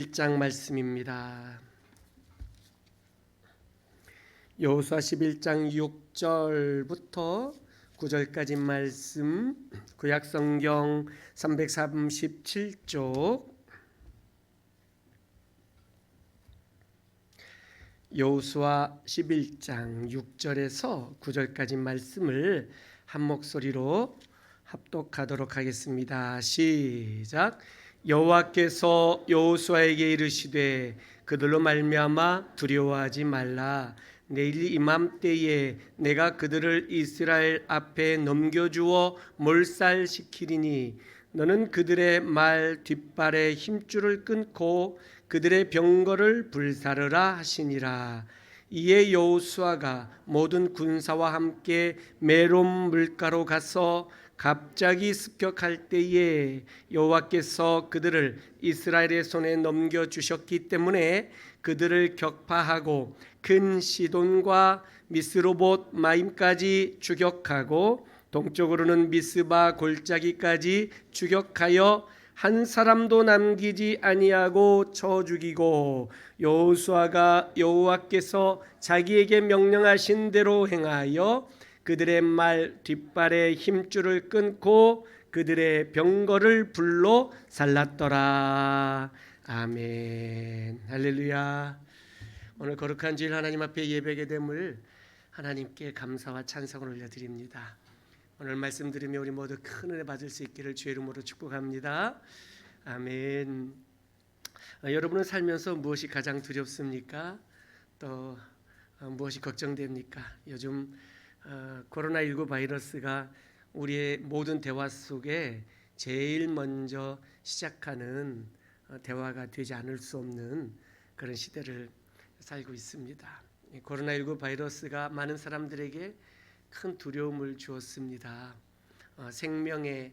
1장 말씀입니다. 여호수아 11장 6절부터 9절까지 말씀, 구약성경 337쪽, 여호수아 11장 6절에서 9절까지 말씀을 한 목소리로 합독하도록 하겠습니다. 시작. 여호와께서 여호수아에게 이르시되 그들로 말미암아 두려워하지 말라. 내일 이맘때에 내가 그들을 이스라엘 앞에 넘겨주어 몰살시키리니 너는 그들의 말 뒷발에 힘줄을 끊고 그들의 병거를 불사르라 하시니라. 이에 여호수아가 모든 군사와 함께 메롬 물가로 가서 갑자기 습격할 때에 여호와께서 그들을 이스라엘의 손에 넘겨주셨기 때문에 그들을 격파하고 큰 시돈과 미스로봇 마임까지 추격하고 동쪽으로는 미스바 골짜기까지 추격하여 한 사람도 남기지 아니하고 쳐 죽이고 여호수아가 여호와께서 자기에게 명령하신 대로 행하여 그들의 말 뒷발에 힘줄을 끊고 그들의 병거를 불로 살랐더라. 아멘. 할렐루야. 오늘 거룩한 주일 하나님 앞에 예배게 됨을 하나님께 감사와 찬송을 올려드립니다. 오늘 말씀 들으며 우리 모두 큰 은혜 받을 수 있기를 주의 이름으로 축복합니다. 아멘. 여러분은 살면서 무엇이 가장 두렵습니까? 또 무엇이 걱정됩니까? 요즘 코로나19 바이러스가 우리의 모든 대화 속에 제일 먼저 시작하는 대화가 되지 않을 수 없는 그런 시대를 살고 있습니다. 코로나19 바이러스가 많은 사람들에게 큰 두려움을 주었습니다. 생명의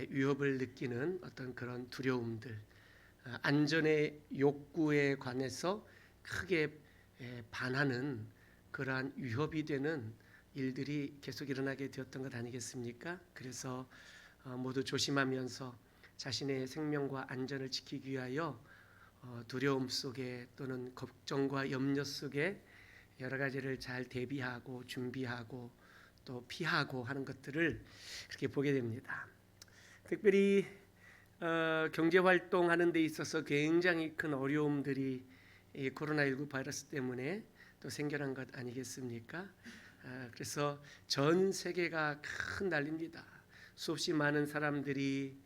위협을 느끼는 어떤 그런 두려움들, 안전의 욕구에 관해서 크게 반하는 그러한 위협이 되는 일들이 계속 일어나게 되었던 것 아니겠습니까? 그래서 모두 조심하면서 자신의 생명과 안전을 지키기 위하여 두려움 속에 또는 걱정과 염려 속에 여러 가지를 잘 대비하고 준비하고 또 피하고 하는 것들을 그렇게 보게 됩니다. 특별히 경제 활동하는 데 있어서 굉장히 큰 어려움들이 이 코로나19 바이러스 때문에 또 생겨난 것 아니겠습니까? 그래서 전 세계가 큰 난리입니다. 수없이 많은 사람들이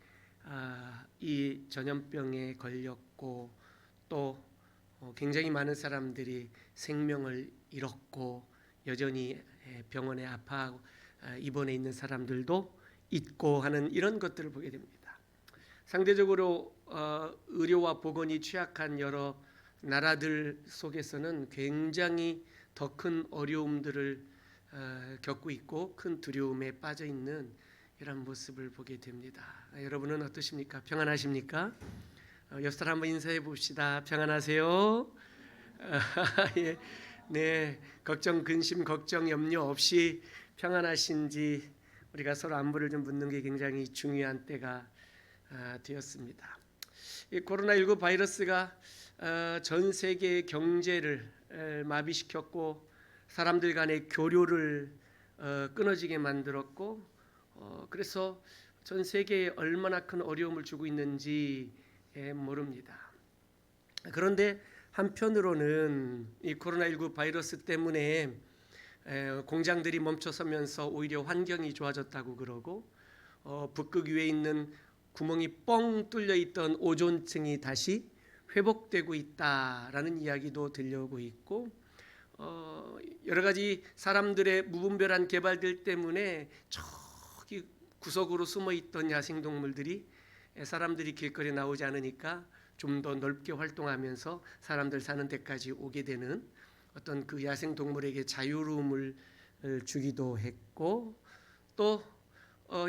이 전염병에 걸렸고 또 굉장히 많은 사람들이 생명을 잃었고 여전히 병원에 아파하고 입원해 있는 사람들도 있고 하는 이런 것들을 보게 됩니다. 상대적으로 의료와 보건이 취약한 여러 나라들 속에서는 굉장히 더 큰 어려움들을 겪고 있고 큰 두려움에 빠져 있는 이런 모습을 보게 됩니다. 여러분은 어떠십니까? 평안하십니까? 옆 사람 한번 인사해 봅시다. 평안하세요? 예, 네, 걱정, 근심, 걱정, 염려 없이 평안하신지 우리가 서로 안부를 좀 묻는 게 굉장히 중요한 때가 되었습니다. 이 코로나19 바이러스가 전 세계의 경제를 마비시켰고 사람들 간의 교류를 끊어지게 만들었고 그래서 전 세계에 얼마나 큰 어려움을 주고 있는지 모릅니다. 그런데 한편으로는 이 코로나19 바이러스 때문에 공장들이 멈춰서면서 오히려 환경이 좋아졌다고 그러고 북극 위에 있는 구멍이 뻥 뚫려 있던 오존층이 다시 회복되고 있다라는 이야기도 들려오고 있고 여러 가지 사람들의 무분별한 개발들 때문에 저기 구석으로 숨어 있던 야생 동물들이 사람들이 길거리에 나오지 않으니까 좀 더 넓게 활동하면서 사람들 사는 데까지 오게 되는 어떤 그 야생 동물에게 자유로움을 주기도 했고 또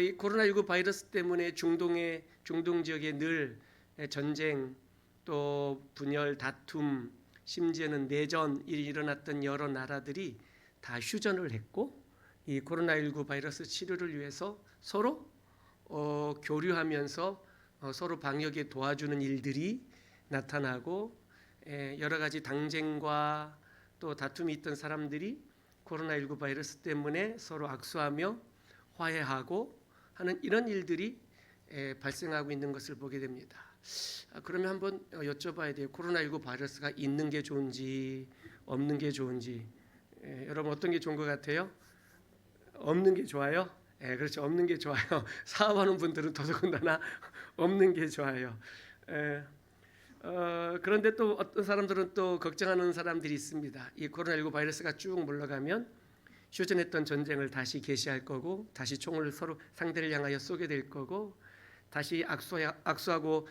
이 코로나19 바이러스 때문에 중동 지역에 늘 전쟁 또 분열 다툼 심지어는 내전이 일어났던 여러 나라들이 다 휴전을 했고 이 코로나19 바이러스 치료를 위해서 서로 교류하면서 서로 방역에 도와주는 일들이 나타나고 여러 가지 당쟁과 또 다툼이 있던 사람들이 코로나19 바이러스 때문에 서로 악수하며 화해하고 하는 이런 일들이 발생하고 있는 것을 보게 됩니다. 그러면 한번 여쭤봐야 돼요. 코로나19 바이러스가 있는 게 좋은지 없는 게 좋은지. 여러분 어떤 게 좋은 것 같아요? 없는 게 좋아요? 그렇죠. 없는 게 좋아요. 사업하는 분들은 더더군다나 없는 게 좋아요. 그런데 또 어떤 사람들은 또 걱정하는 사람들이 있습니다. 이 코로나19 바이러스가 쭉 물러가면 휴전했던 전쟁을 다시 개시할 거고, 다시 총을 서로 상대를 향하여 쏘게 될 거고, 다시 악수하고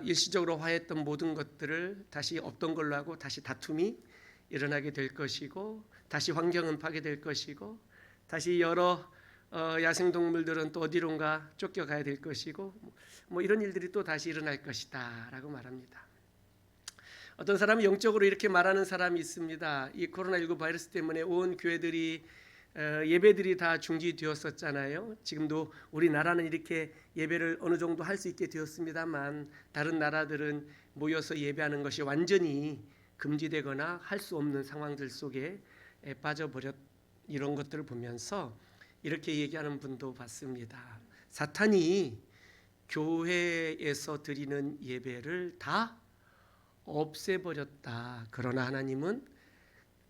일시적으로 화해했던 모든 것들을 다시 없던 걸로 하고 다시 다툼이 일어나게 될 것이고, 다시 환경은 파괴될 것이고, 다시 여러 야생동물들은 또 어디론가 쫓겨가야 될 것이고, 뭐 이런 일들이 또 다시 일어날 것이다 라고 말합니다. 어떤 사람은 영적으로 이렇게 말하는 사람이 있습니다. 이 코로나19 바이러스 때문에 온 교회들이 예배들이 다 중지되었었잖아요. 지금도 우리나라는 이렇게 예배를 어느 정도 할 수 있게 되었습니다만, 다른 나라들은 모여서 예배하는 것이 완전히 금지되거나 할 수 없는 상황들 속에 빠져버렸. 이런 것들을 보면서 이렇게 얘기하는 분도 봤습니다. 사탄이 교회에서 드리는 예배를 다 없애버렸다. 그러나 하나님은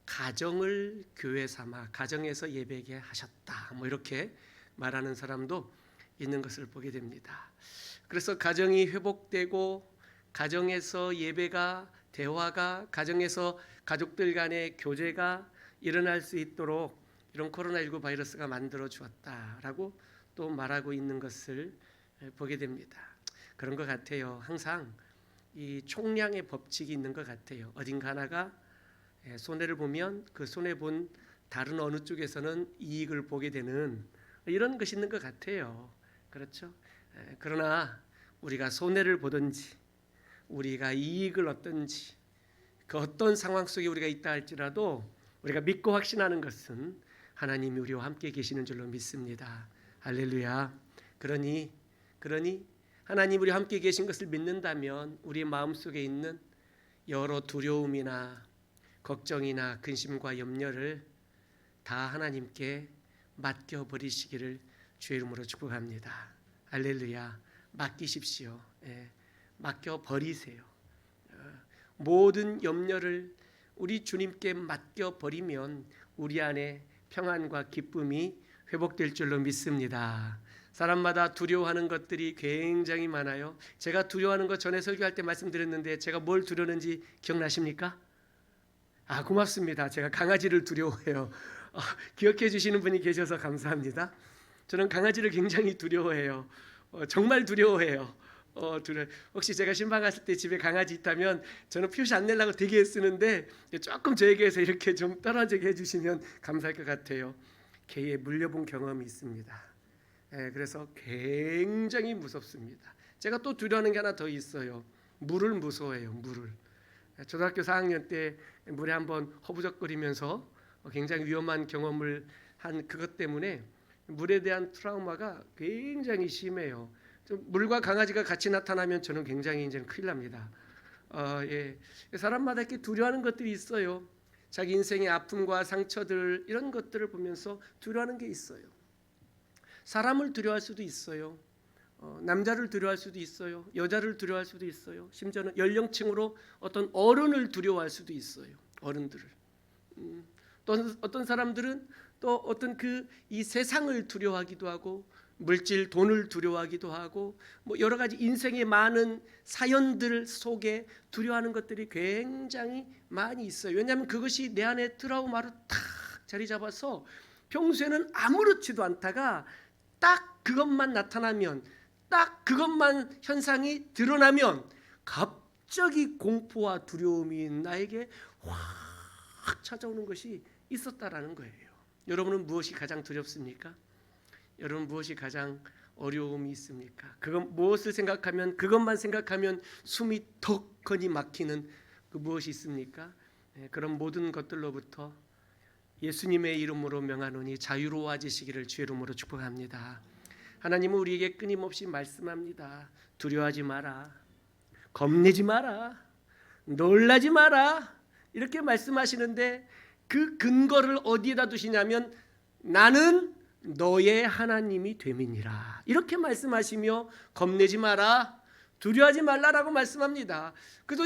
가정을 교회 삼아 가정에서 예배게 하셨다. 뭐 이렇게 말하는 사람도 있는 것을 보게 됩니다. 그래서 가정이 회복되고 가정에서 예배가, 대화가, 가정에서 가족들 간의 교제가 일어날 수 있도록 이런 코로나19 바이러스가 만들어 주었다라고 또 말하고 있는 것을 보게 됩니다. 그런 것 같아요. 항상 이 총량의 법칙이 있는 것 같아요. 어딘가 하나가 손해를 보면 그 손해 본 다른 어느 쪽에서는 이익을 보게 되는 이런 것이 있는 것 같아요. 그렇죠? 그러나 우리가 손해를 보든지 우리가 이익을 얻든지 그 어떤 상황 속에 우리가 있다 할지라도 우리가 믿고 확신하는 것은 하나님이 우리와 함께 계시는 줄로 믿습니다. 할렐루야. 그러니 하나님 우리와 함께 계신 것을 믿는다면 우리 마음속에 있는 여러 두려움이나 걱정이나 근심과 염려를 다 하나님께 맡겨버리시기를 주의 이름으로 축복합니다. 할렐루야. 맡기십시오. 맡겨버리세요. 모든 염려를 우리 주님께 맡겨버리면 우리 안에 평안과 기쁨이 회복될 줄로 믿습니다. 사람마다 두려워하는 것들이 굉장히 많아요. 제가 두려워하는 것 전에 설교할 때 말씀드렸는데 제가 뭘 두려웠는지 기억나십니까? 고맙습니다. 제가 강아지를 두려워해요. 기억해 주시는 분이 계셔서 감사합니다. 저는 강아지를 굉장히 두려워해요. 정말 두려워해요. 혹시 제가 신방 갔을 때 집에 강아지 있다면 저는 표시 안 내려고 되게 애쓰는데 조금 저에게서 이렇게 좀 떨어지게 해주시면 감사할 것 같아요. 개에 물려본 경험이 있습니다. 그래서 굉장히 무섭습니다. 제가 또 두려워하는 게 하나 더 있어요. 물을 무서워해요. 물을. 초등학교 4학년 때 물에 한번 허부적거리면서 굉장히 위험한 경험을 한 그것 때문에 물에 대한 트라우마가 굉장히 심해요. 물과 강아지가 같이 나타나면 저는 굉장히 이제는 큰일 납니다. 사람마다 이렇게 두려워하는 것들이 있어요. 자기 인생의 아픔과 상처들 이런 것들을 보면서 두려워하는 게 있어요. 사람을 두려워할 수도 있어요. 남자를 두려워할 수도 있어요. 여자를 두려워할 수도 있어요. 심지어는 연령층으로 어떤 어른을 두려워할 수도 있어요. 어른들을. 또 어떤 사람들은 또 어떤 이 세상을 두려워하기도 하고 물질, 돈을 두려워하기도 하고 뭐 여러 가지 인생의 많은 사연들 속에 두려워하는 것들이 굉장히 많이 있어요. 왜냐하면 그것이 내 안에 트라우마로 탁 자리 잡아서 평소에는 아무렇지도 않다가 딱 그것만 나타나면, 딱 그것만 현상이 드러나면 갑자기 공포와 두려움이 나에게 확 찾아오는 것이 있었다라는 거예요. 여러분은 무엇이 가장 두렵습니까? 여러분 무엇이 가장 어려움이 있습니까? 무엇을 생각하면, 그것만 생각하면 숨이 턱하니 막히는 그 무엇이 있습니까? 그런 모든 것들로부터 예수님의 이름으로 명하노니 자유로워지시기를 주의 이름으로 축복합니다. 하나님은 우리에게 끊임없이 말씀합니다. 두려워하지 마라. 겁내지 마라. 놀라지 마라 이렇게 말씀하시는데 그 근거를 어디에다 두시냐면 나는 너의 하나님이 됨이니라 이렇게 말씀하시며 겁내지 마라 두려워하지 말라라고 말씀합니다. 그래서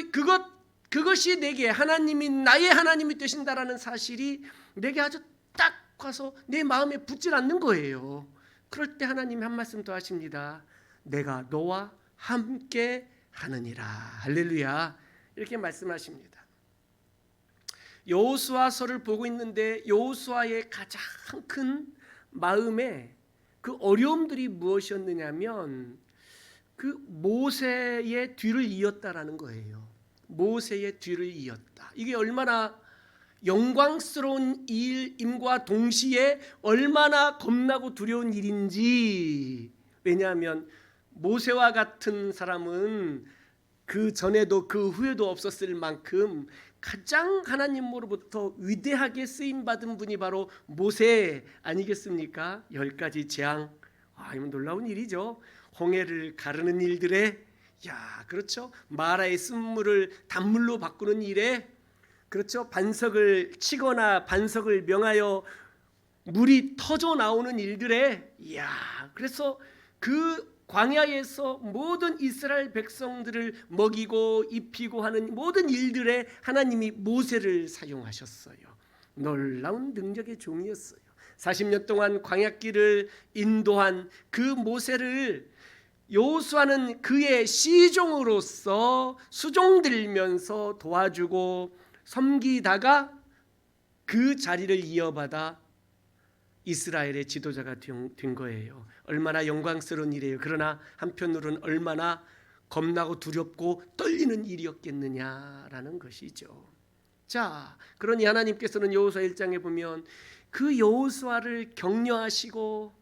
그것이 내게 하나님이 나의 하나님이 되신다라는 사실이 내게 아주 딱 와서 내 마음에 붙질 않는 거예요. 그럴 때 하나님이 한 말씀 더 하십니다. 내가 너와 함께 하느니라. 할렐루야. 이렇게 말씀하십니다. 여호수아서를 보고 있는데 여호수아의 가장 큰 마음에 그 어려움들이 무엇이었느냐면 그 모세의 뒤를 이었다라는 거예요. 모세의 뒤를 이었다. 이게 얼마나 영광스러운 일임과 동시에 얼마나 겁나고 두려운 일인지. 왜냐하면 모세와 같은 사람은 그 전에도 그 후에도 없었을 만큼 가장 하나님으로부터 위대하게 쓰임받은 분이 바로 모세 아니겠습니까? 10가지 재앙, 이건 놀라운 일이죠. 홍해를 가르는 일들에 그렇죠. 마라의 쓴물을 단물로 바꾸는 일에 그렇죠. 반석을 치거나 반석을 명하여 물이 터져 나오는 일들에 그래서 그 광야에서 모든 이스라엘 백성들을 먹이고 입히고 하는 모든 일들에 하나님이 모세를 사용하셨어요. 놀라운 능력의 종이었어요. 40년 동안 광야길을 인도한 그 모세를 여호수아는 그의 시종으로서 수종들면서 도와주고 섬기다가 그 자리를 이어받아 이스라엘의 지도자가 된 거예요. 얼마나 영광스러운 일이에요. 그러나 한편으로는 얼마나 겁나고 두렵고 떨리는 일이었겠느냐라는 것이죠. 자, 그러니 하나님께서는 여호수아 1장에 보면 그 여호수아를 격려하시고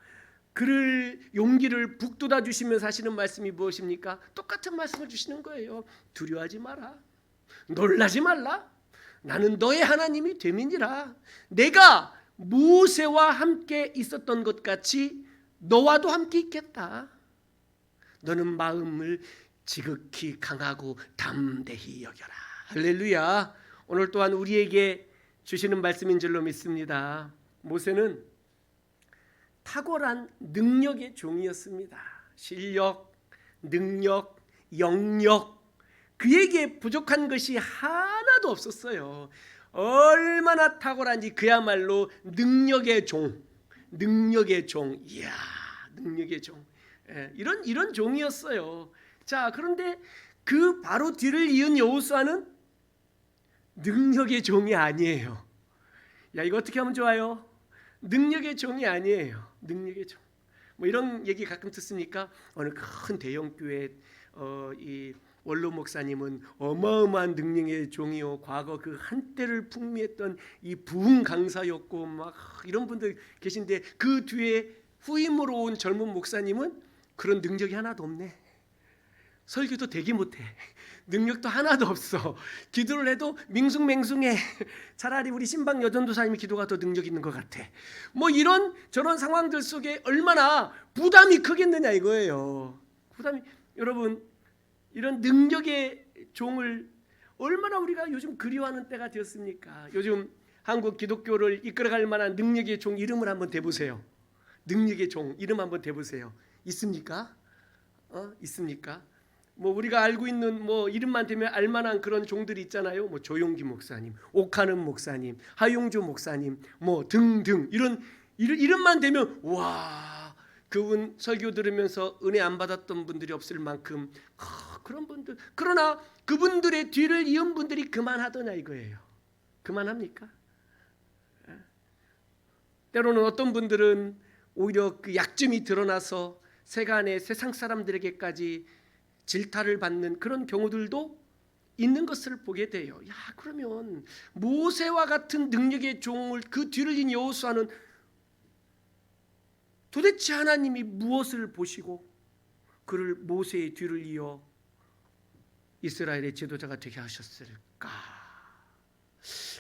그를 용기를 북돋아 주시면서 하시는 말씀이 무엇입니까? 똑같은 말씀을 주시는 거예요. 두려워하지 마라. 놀라지 말라. 나는 너의 하나님이 됨이니라. 내가 모세와 함께 있었던 것 같이 너와도 함께 있겠다. 너는 마음을 지극히 강하고 담대히 여겨라. 할렐루야. 오늘 또한 우리에게 주시는 말씀인 줄로 믿습니다. 모세는 탁월한 능력의 종이었습니다. 실력, 능력, 영역, 그에게 부족한 것이 하나도 없었어요. 얼마나 탁월한지 그야말로 능력의 종, 능력의 종, 능력의 종, 이런 종이었어요. 자, 그런데 그 바로 뒤를 이은 여호수아는 능력의 종이 아니에요. 이거 어떻게 하면 좋아요? 능력의 종이 아니에요. 능력의 종. 뭐 이런 얘기 가끔 듣습니까? 어느 큰 대형 교회 이 원로 목사님은 어마어마한 능력의 종이요. 과거 그 한때를 풍미했던 이 부흥 강사였고 막 이런 분들 계신데 그 뒤에 후임으로 온 젊은 목사님은 그런 능력이 하나도 없네. 설교도 되게 못해. 능력도 하나도 없어. 기도를 해도 밍숭맹숭해. 차라리 우리 신방 여전도사님이 기도가 더 능력 있는 것 같아. 뭐 이런 저런 상황들 속에 얼마나 부담이 크겠느냐 이거예요. 부담이 여러분 이런 능력의 종을 얼마나 우리가 요즘 그리워하는 때가 되었습니까? 요즘 한국 기독교를 이끌어갈 만한 능력의 종 이름을 한번 대보세요. 능력의 종 이름 한번 대보세요. 있습니까? 있습니까? 뭐 우리가 알고 있는 뭐 이름만 대면 알만한 그런 종들이 있잖아요. 뭐 조용기 목사님, 옥하는 목사님, 하용조 목사님, 뭐 등등 이런 이름만 대면 와 그분 설교 들으면서 은혜 안 받았던 분들이 없을 만큼 그런 분들. 그러나 그분들의 뒤를 이은 분들이 그만하더냐 이거예요. 그만합니까? 때로는 어떤 분들은 오히려 그 약점이 드러나서 세간의 세상 사람들에게까지 질타를 받는 그런 경우들도 있는 것을 보게 돼요. 그러면 모세와 같은 능력의 종을 그 뒤를 이은 여호수아는 도대체 하나님이 무엇을 보시고 그를 모세의 뒤를 이어 이스라엘의 지도자가 되게 하셨을까?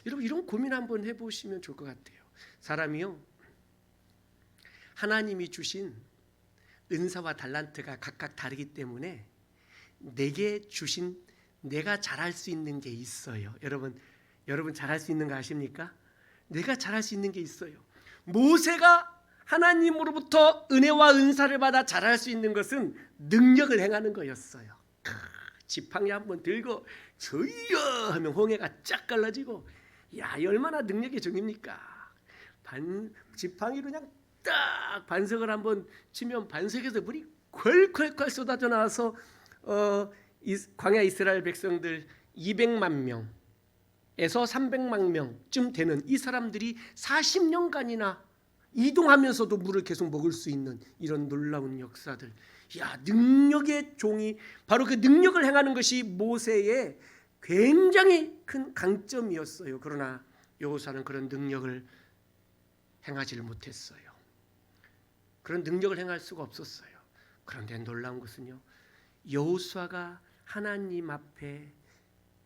여러분 이런 고민 한번 해보시면 좋을 것 같아요. 사람이요 하나님이 주신 은사와 달란트가 각각 다르기 때문에 내게 주신 내가 잘할 수 있는 게 있어요. 여러분 잘할 수 있는 거 아십니까? 내가 잘할 수 있는 게 있어요. 모세가 하나님으로부터 은혜와 은사를 받아 잘할 수 있는 것은 능력을 행하는 거였어요. 지팡이 한번 들고 저희여 하면 홍해가 쫙 갈라지고, 야, 얼마나 능력의 종입니까? 지팡이로 그냥 딱 반석을 한번 치면 반석에서 물이 콸콸콸 쏟아져 나와서 광야 이스라엘 백성들 200만 명에서 300만 명쯤 되는 이 사람들이 40년간이나 이동하면서도 물을 계속 먹을 수 있는 이런 놀라운 역사들. 야, 능력의 종이, 바로 그 능력을 행하는 것이 모세의 굉장히 큰 강점이었어요. 그러나 여호수아는 그런 능력을 행하지를 못했어요. 그런 능력을 행할 수가 없었어요. 그런데 놀라운 것은요, 여호수아가 하나님 앞에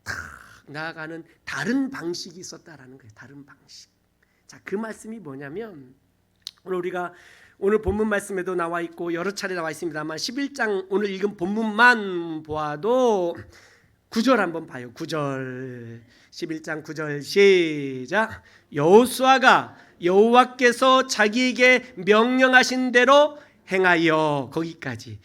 탁 나아가는 다른 방식이 있었다라는 거예요. 다른 방식. 자, 그 말씀이 뭐냐면, 오늘 본문 말씀에도 나와 있고 여러 차례 나와 있습니다만 11장 오늘 읽은 본문만 보아도 9절 한번 봐요. 9절, 11장 9절 시작. 여호수아가 여호와께서 자기에게 명령하신 대로 행하여, 거기까지.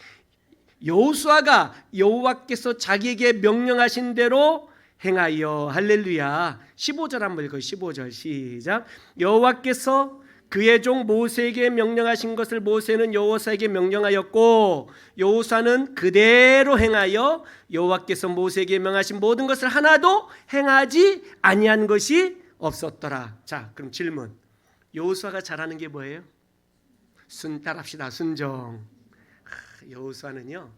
여호수아가 여호와께서 자기에게 명령하신 대로 행하여. 할렐루야. 15절 한번 읽어요. 15절 시작. 여호와께서 그의 종 모세에게 명령하신 것을 모세는 여호수아에게 명령하였고 여호수아는 그대로 행하여 여호와께서 모세에게 명하신 모든 것을 하나도 행하지 아니한 것이 없었더라. 자, 그럼 질문. 여호수아가 잘하는 게 뭐예요? 따라합시다. 순종. 여호수아는요,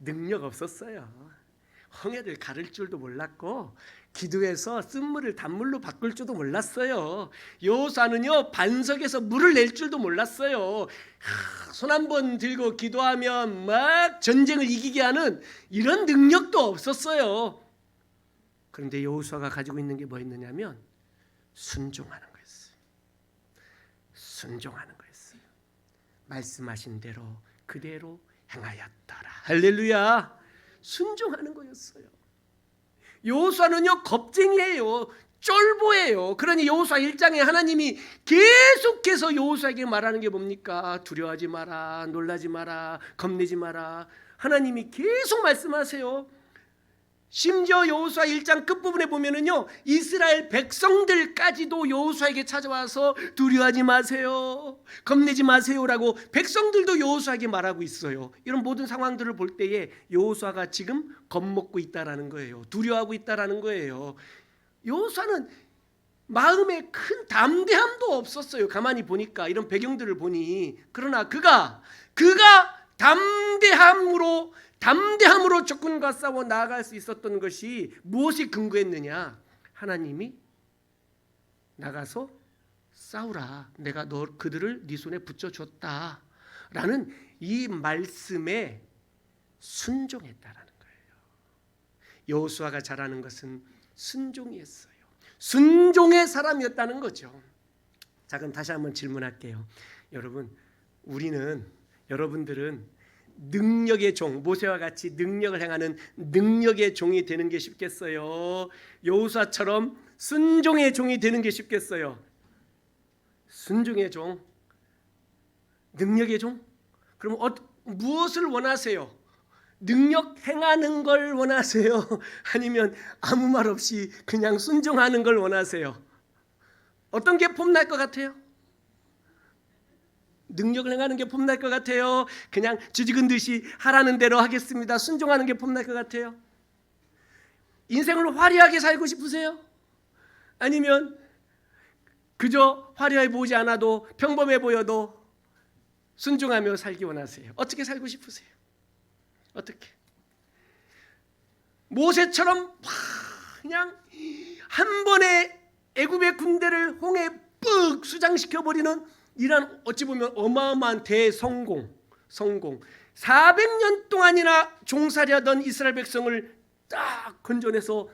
능력 없었어요. 홍해를 가를 줄도 몰랐고 기도해서 쓴물을 단물로 바꿀 줄도 몰랐어요. 여호수아는요, 반석에서 물을 낼 줄도 몰랐어요. 손 한번 들고 기도하면 막 전쟁을 이기게 하는 이런 능력도 없었어요. 그런데 여호수아가 가지고 있는 게 뭐였느냐면 순종하는 거였어요. 순종하는 거였어요. 말씀하신 대로 그대로 행하였더라. 할렐루야. 순종하는 거였어요. 여호수아는요, 겁쟁이에요. 쫄보예요. 그러니 여호수아 1장에 하나님이 계속해서 여호수아에게 말하는 게 뭡니까? 두려워하지 마라, 놀라지 마라, 겁내지 마라. 하나님이 계속 말씀하세요. 심지어 여호수아 1장 끝부분에 보면은요, 이스라엘 백성들까지도 여호수아에게 찾아와서 두려워하지 마세요, 겁내지 마세요라고 백성들도 여호수아에게 말하고 있어요. 이런 모든 상황들을 볼 때에 여호수아가 지금 겁먹고 있다라는 거예요. 두려워하고 있다라는 거예요. 여호수아는 마음에 큰 담대함도 없었어요. 가만히 보니까 이런 배경들을 보니. 그러나 그가 담대함으로 적군과 싸워 나아갈 수 있었던 것이 무엇이 근거했느냐? 하나님이 나가서 싸우라, 내가 그들을 네 손에 붙여줬다 라는 이 말씀에 순종했다라는 거예요. 여호수아가 잘하는 것은 순종이었어요. 순종의 사람이었다는 거죠. 자, 그럼 다시 한번 질문할게요. 여러분들은 능력의 종, 모세와 같이 능력을 행하는 능력의 종이 되는 게 쉽겠어요? 여호수아처럼 순종의 종이 되는 게 쉽겠어요? 순종의 종, 능력의 종? 그럼 무엇을 원하세요? 능력 행하는 걸 원하세요? 아니면 아무 말 없이 그냥 순종하는 걸 원하세요? 어떤 게 폼날 것 같아요? 능력을 행하는 게 폼날 것 같아요? 그냥 쥐죽은 듯이 하라는 대로 하겠습니다, 순종하는 게 폼날 것 같아요? 인생을 화려하게 살고 싶으세요? 아니면 그저 화려해 보이지 않아도 평범해 보여도 순종하며 살기 원하세요? 어떻게 살고 싶으세요? 어떻게? 모세처럼 그냥 한 번에 애굽의 군대를 홍해에 ปึ๊ 수장시켜버리는 이런 어찌 보면 어마어마한 대성공. 400년 동안이나 종살이하던 이스라엘 백성을 딱 건져내서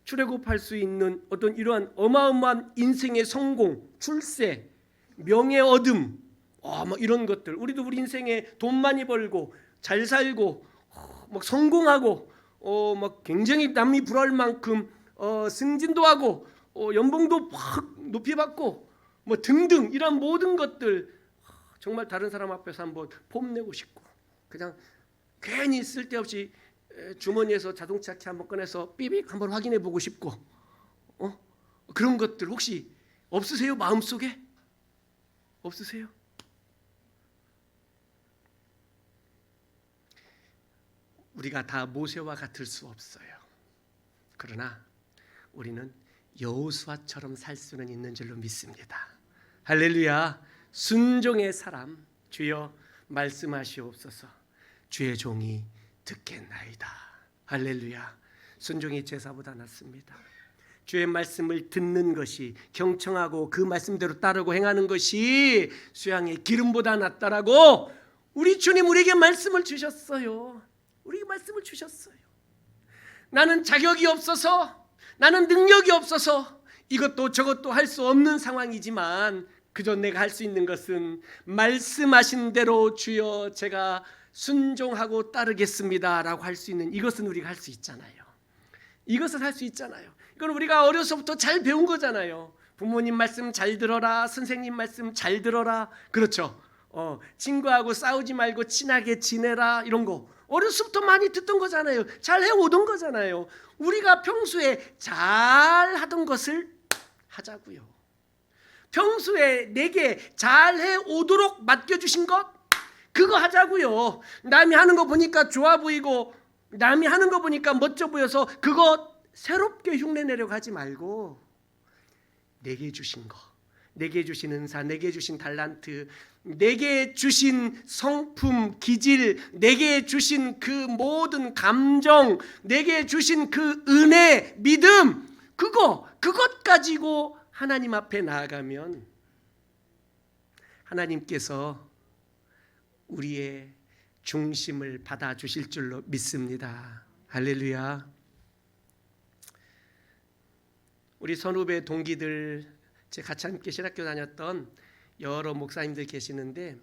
출애굽할 수 있는 어떤 이러한 어마어마한 인생의 성공, 출세, 명예 얻음, 막 이런 것들. 우리도 우리 인생에 돈 많이 벌고 잘 살고 막 성공하고 막 굉장히 남이 부러울 만큼 승진도 하고 연봉도 확 높이 받고 뭐 등등 이런 모든 것들 정말 다른 사람 앞에서 한번 폼내고 싶고 그냥 괜히 쓸데없이 주머니에서 자동차 키 한번 꺼내서 삐빅 한번 확인해 보고 싶고 그런 것들 혹시 없으세요? 마음속에? 없으세요? 우리가 다 모세와 같을 수 없어요. 그러나 우리는 여호수아처럼 살 수는 있는 줄로 믿습니다. 할렐루야. 순종의 사람 주여 말씀하시옵소서. 주의 종이 듣겠나이다. 할렐루야. 순종이 제사보다 낫습니다. 주의 말씀을 듣는 것이 경청하고 그 말씀대로 따르고 행하는 것이 수양의 기름보다 낫다라고 우리 주님 우리에게 말씀을 주셨어요. 우리에게 말씀을 주셨어요. 나는 자격이 없어서 나는 능력이 없어서 이것도 저것도 할 수 없는 상황이지만 그저 내가 할 수 있는 것은 말씀하신 대로 주여 제가 순종하고 따르겠습니다 라고 할 수 있는 이것은 우리가 할 수 있잖아요. 이것을 할 수 있잖아요. 이건 우리가 어려서부터 잘 배운 거잖아요. 부모님 말씀 잘 들어라, 선생님 말씀 잘 들어라. 그렇죠. 친구하고 싸우지 말고 친하게 지내라 이런 거 어려서부터 많이 듣던 거잖아요. 잘 해오던 거잖아요. 우리가 평소에 잘 하던 것을 하자고요. 평소에 내게 잘 해오도록 맡겨주신 것 그거 하자고요. 남이 하는 거 보니까 좋아 보이고 남이 하는 거 보니까 멋져 보여서 그거 새롭게 흉내내려고 하지 말고 내게 주신 거, 내게 주신 은사, 내게 주신 달란트, 내게 주신 성품, 기질, 내게 주신 그 모든 감정, 내게 주신 그 은혜, 믿음 그것 가지고 하나님 앞에 나아가면 하나님께서 우리의 중심을 받아주실 줄로 믿습니다. 할렐루야. 우리 선후배 동기들 제가 같이 함께 신학교 다녔던 여러 목사님들 계시는데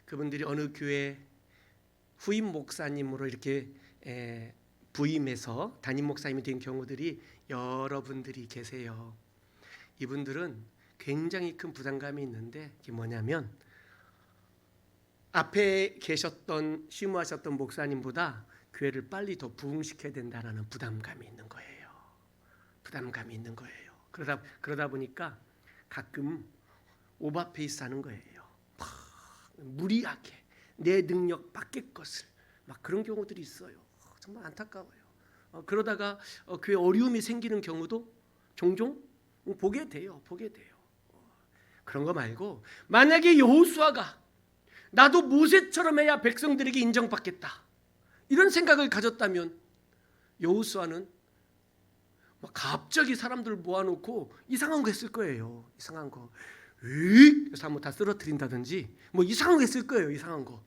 그분들이 어느 교회 후임 목사님으로 이렇게 부임해서 담임 목사님이 된 경우들이 여러분들이 계세요. 이분들은 굉장히 큰 부담감이 있는데 그게 뭐냐면 앞에 계셨던 심우하셨던 목사님보다 교회를 빨리 더 부흥시켜야 된다는 부담감이 있는 거예요. 부담감이 있는 거예요. 그러다 보니까 가끔 오버페이스 하는 거예요. 무리하게 내 능력 밖의 것을 막 그런 경우들이 있어요. 정말 안타까워요. 그러다가 교회 어려움이 생기는 경우도 종종 보게 돼요. 그런 거 말고 만약에 여호수아가 나도 모세처럼 해야 백성들에게 인정받겠다 이런 생각을 가졌다면 여호수아는 갑자기 사람들 모아놓고 이상한 거 했을 거예요. 이상한 거 그래서 한번 다 쓰러뜨린다든지 뭐 이상한 거 했을 거예요. 이상한 거.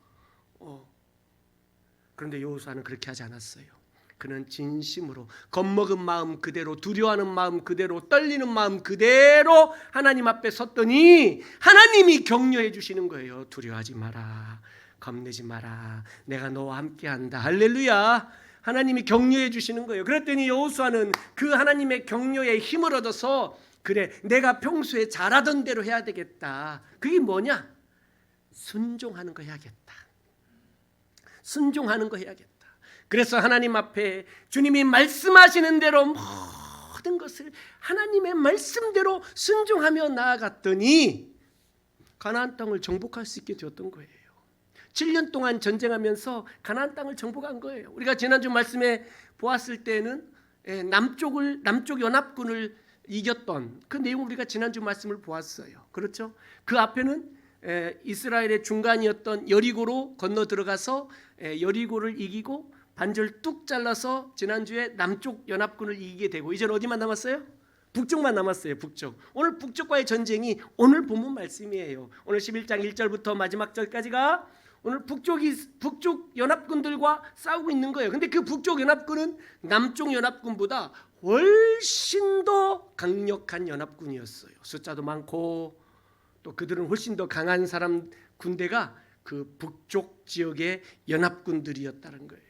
그런데 여호수아는 그렇게 하지 않았어요. 그는 진심으로 겁먹은 마음 그대로 두려워하는 마음 그대로 떨리는 마음 그대로 하나님 앞에 섰더니 하나님이 격려해 주시는 거예요. 두려워하지 마라. 겁내지 마라. 내가 너와 함께한다. 할렐루야. 하나님이 격려해 주시는 거예요. 그랬더니 여호수아는 그 하나님의 격려에 힘을 얻어서 그래 내가 평소에 잘하던 대로 해야 되겠다. 그게 뭐냐? 순종하는 거 해야겠다. 순종하는 거 해야겠다. 그래서 하나님 앞에 주님이 말씀하시는 대로 모든 것을 하나님의 말씀대로 순종하며 나아갔더니 가나안 땅을 정복할 수 있게 되었던 거예요. 7년 동안 전쟁하면서 가나안 땅을 정복한 거예요. 우리가 지난주 말씀에 보았을 때는 남쪽 연합군을 이겼던 그 내용을 우리가 지난주 말씀을 보았어요. 그렇죠? 그 앞에는 이스라엘의 중간이었던 여리고로 건너 들어가서 여리고를 이기고 반절 뚝 잘라서 지난주에 남쪽 연합군을 이기게 되고 이제 어디만 남았어요? 북쪽만 남았어요. 북쪽. 오늘 북쪽과의 전쟁이 오늘 본문 말씀이에요. 오늘 11장 1절부터 마지막 절까지가 오늘 북쪽 연합군들과 싸우고 있는 거예요. 근데 그 북쪽 연합군은 남쪽 연합군보다 훨씬 더 강력한 연합군이었어요. 숫자도 많고 또 그들은 훨씬 더 강한 사람 군대가 그 북쪽 지역의 연합군들이었다는 거예요.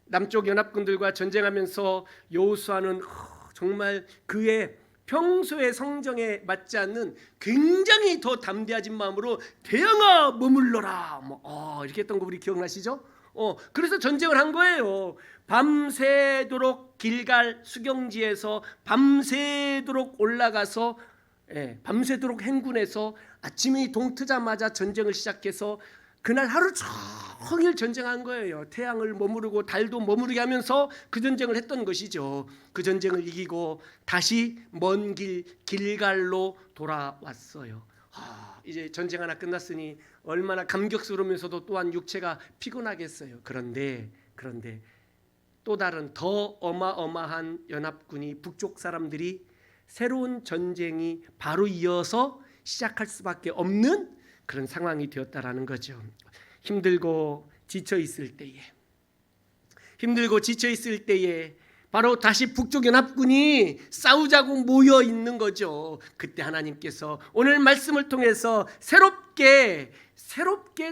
남쪽 연합군들과 전쟁하면서 여호수아는 정말 그의 평소의 성정에 맞지 않는 굉장히 더 담대해진 마음으로 대항아 머물러라 이렇게 했던 거 우리 기억나시죠? 그래서 전쟁을 한 거예요. 밤새도록 길갈 수경지에서 밤새도록 올라가서 밤새도록 행군해서 아침이 동트자마자 전쟁을 시작해서 그날 하루 종일 전쟁한 거예요. 태양을 머무르고 달도 머무르게 하면서 그 전쟁을 했던 것이죠. 그 전쟁을 이기고 다시 먼 길 길갈로 돌아왔어요. 이제 전쟁 하나 끝났으니 얼마나 감격스러우면서도 또한 육체가 피곤하겠어요. 그런데 또 다른 더 어마어마한 연합군이 북쪽 사람들이 새로운 전쟁이 바로 이어서 시작할 수밖에 없는 그런 상황이 되었다라는 거죠. 힘들고 지쳐 있을 때에 바로 다시 북쪽 연합군이 싸우자고 모여 있는 거죠. 그때 하나님께서 오늘 말씀을 통해서 새롭게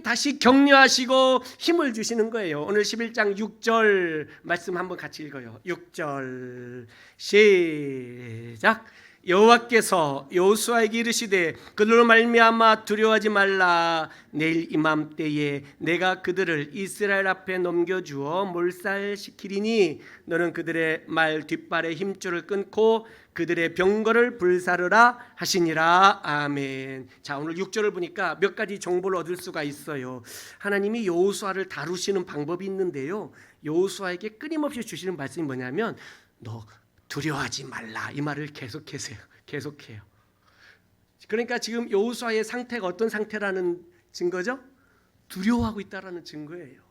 다시 격려하시고 힘을 주시는 거예요. 오늘 11장 6절 말씀 한번 같이 읽어요. 6절 시작. 여호와께서 여호수아에게 이르시되 그들로 말미암아 두려워하지 말라. 내일 이맘때에 내가 그들을 이스라엘 앞에 넘겨주어 몰살시키리니 너는 그들의 말 뒷발의 힘줄을 끊고 그들의 병거를 불사르라 하시니라. 아멘. 자, 오늘 6절을 보니까 몇 가지 정보를 얻을 수가 있어요. 하나님이 여호수아를 다루시는 방법이 있는데요, 여호수아에게 끊임없이 주시는 말씀이 뭐냐면 너 두려워하지 말라, 이 말을 계속해요. 그러니까 지금 여호수아의 상태가 어떤 상태라는 증거죠? 두려워하고 있다라는 증거예요.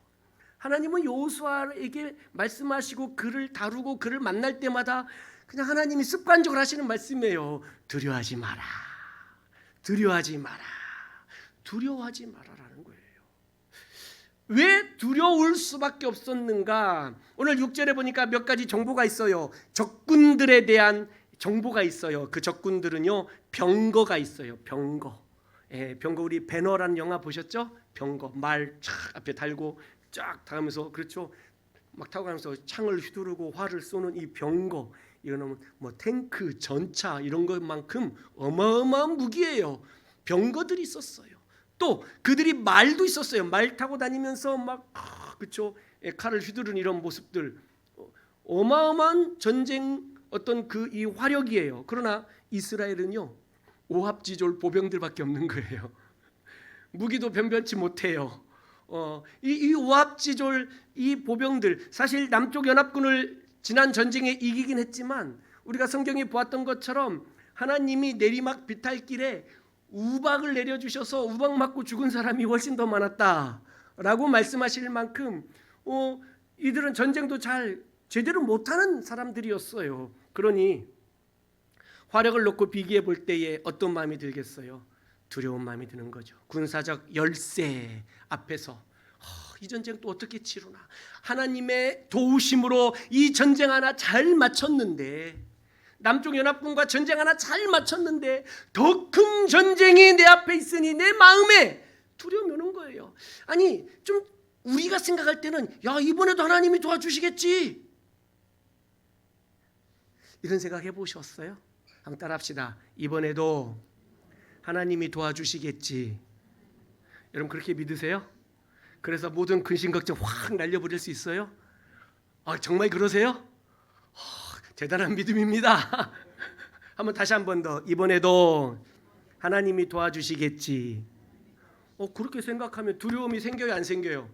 하나님은 여호수아에게 말씀하시고 그를 다루고 그를 만날 때마다 그냥 하나님이 습관적으로 하시는 말씀이에요. 두려워하지 마라라는 거예요. 왜 두려울 수밖에 없었는가? 오늘 6절에 보니까 몇 가지 정보가 있어요. 적군들에 대한 정보가 있어요. 그 적군들은요, 병거가 있어요. 병거 우리 배너라는 영화 보셨죠? 병거 말 쫙 앞에 달고 쫙 다가면서, 그렇죠? 막 타고 가면서 창을 휘두르고 활을 쏘는 이 병거, 이거는 뭐 탱크, 전차 이런 것만큼 어마어마한 무기예요. 병거들이 있었어요. 또 그들이 말도 있었어요. 말 타고 다니면서 막 그렇죠? 칼을 휘두르는 이런 모습들, 어마어마한 전쟁 어떤 이 화력이에요. 그러나 이스라엘은요, 오합지졸 보병들밖에 없는 거예요. 무기도 변변치 못해요. 이 오합지졸 이 보병들, 사실 남쪽 연합군을 지난 전쟁에 이기긴 했지만 우리가 성경에 보았던 것처럼 하나님이 내리막 비탈길에 우박을 내려주셔서 우박 맞고 죽은 사람이 훨씬 더 많았다라고 말씀하실 만큼 이들은 전쟁도 제대로 못하는 사람들이었어요. 그러니 화력을 놓고 비교해 볼 때에 어떤 마음이 들겠어요? 두려운 마음이 드는 거죠. 군사적 열세 앞에서 이 전쟁 또 어떻게 치르나, 하나님의 도우심으로 이 전쟁 하나 잘 마쳤는데, 남쪽 연합군과 전쟁 하나 잘 마쳤는데 더 큰 전쟁이 내 앞에 있으니 내 마음에 두려움이 오는 거예요. 아니, 좀 우리가 생각할 때는 야, 이번에도 하나님이 도와주시겠지, 이런 생각 해보셨어요? 한번 따라합시다. 이번에도 하나님이 도와주시겠지. 여러분 그렇게 믿으세요? 그래서 모든 근심 걱정 확 날려버릴 수 있어요? 정말 그러세요? 대단한 믿음입니다. 한번 다시 한 번 더. 이번에도 하나님이 도와주시겠지. 그렇게 생각하면 두려움이 생겨요, 안 생겨요?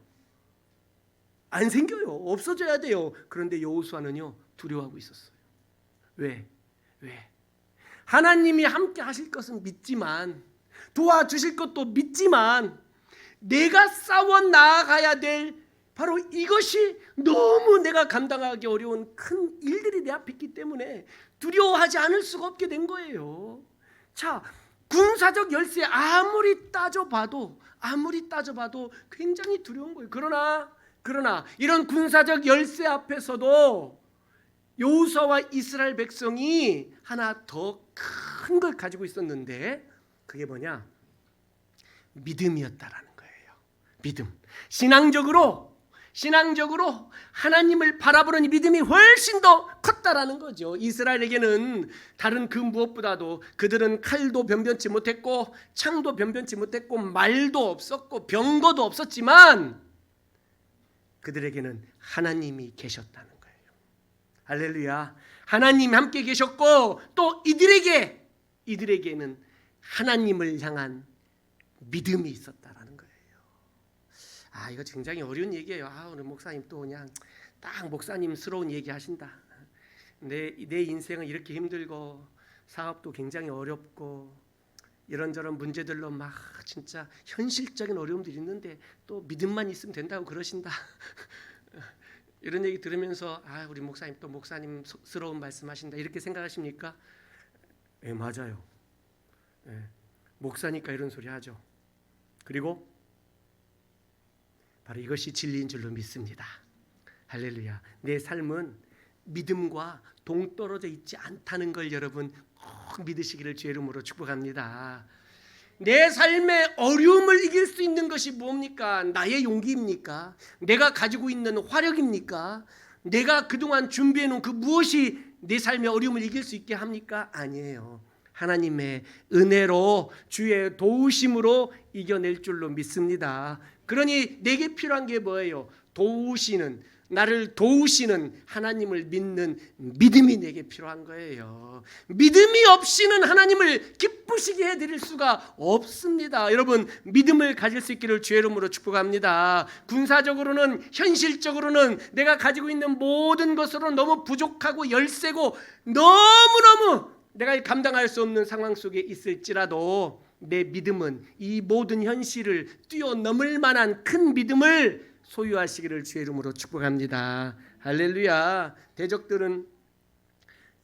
안 생겨요. 없어져야 돼요. 그런데 여호수아는요, 두려워하고 있었어요. 왜? 하나님이 함께 하실 것은 믿지만, 도와주실 것도 믿지만, 내가 싸워 나아가야 될 바로 이것이 너무 내가 감당하기 어려운 큰 일들이 내 앞에 있기 때문에 두려워하지 않을 수가 없게 된 거예요. 자, 군사적 열세 아무리 따져봐도 굉장히 두려운 거예요. 그러나 이런 군사적 열세 앞에서도 여호수아와 이스라엘 백성이 하나 더 큰 걸 가지고 있었는데, 그게 뭐냐? 믿음이었다라는 거예요. 믿음. 신앙적으로 신앙적으로 하나님을 바라보는 믿음이 훨씬 더 컸다라는 거죠. 이스라엘에게는 다른 그 무엇보다도 그들은 칼도 변변치 못했고 창도 변변치 못했고 말도 없었고 병거도 없었지만 그들에게는 하나님이 계셨다는 거예요. 할렐루야. 하나님이 함께 계셨고 또 이들에게는 하나님을 향한 믿음이 있었다라는 거예요. 이거 굉장히 어려운 얘기예요. 오늘 목사님 또 그냥 딱 목사님스러운 얘기 하신다. 내 인생은 이렇게 힘들고 사업도 굉장히 어렵고 이런저런 문제들로 막 진짜 현실적인 어려움들이 있는데 또 믿음만 있으면 된다고 그러신다. 이런 얘기 들으면서 우리 목사님 또 목사님스러운 말씀하신다 이렇게 생각하십니까? 네, 맞아요. 네, 목사니까 이런 소리 하죠. 그리고 바로 이것이 진리인 줄로 믿습니다. 할렐루야. 내 삶은 믿음과 동떨어져 있지 않다는 걸 여러분 꼭 믿으시기를 주의 이름으로 축복합니다. 내 삶의 어려움을 이길 수 있는 것이 뭡니까? 나의 용기입니까? 내가 가지고 있는 화력입니까? 내가 그동안 준비해 놓은 그 무엇이 내 삶의 어려움을 이길 수 있게 합니까? 아니에요. 하나님의 은혜로 주의 도우심으로 이겨낼 줄로 믿습니다. 그러니 내게 필요한 게 뭐예요? 나를 도우시는 하나님을 믿는 믿음이 내게 필요한 거예요. 믿음이 없이는 하나님을 기쁘시게 해드릴 수가 없습니다. 여러분 믿음을 가질 수 있기를 주의 이름으로 축복합니다. 군사적으로는 현실적으로는 내가 가지고 있는 모든 것으로 너무 부족하고 열세고 너무너무 내가 감당할 수 없는 상황 속에 있을지라도 내 믿음은 이 모든 현실을 뛰어넘을 만한 큰 믿음을 소유하시기를 주의 이름으로 축복합니다. 할렐루야. 대적들은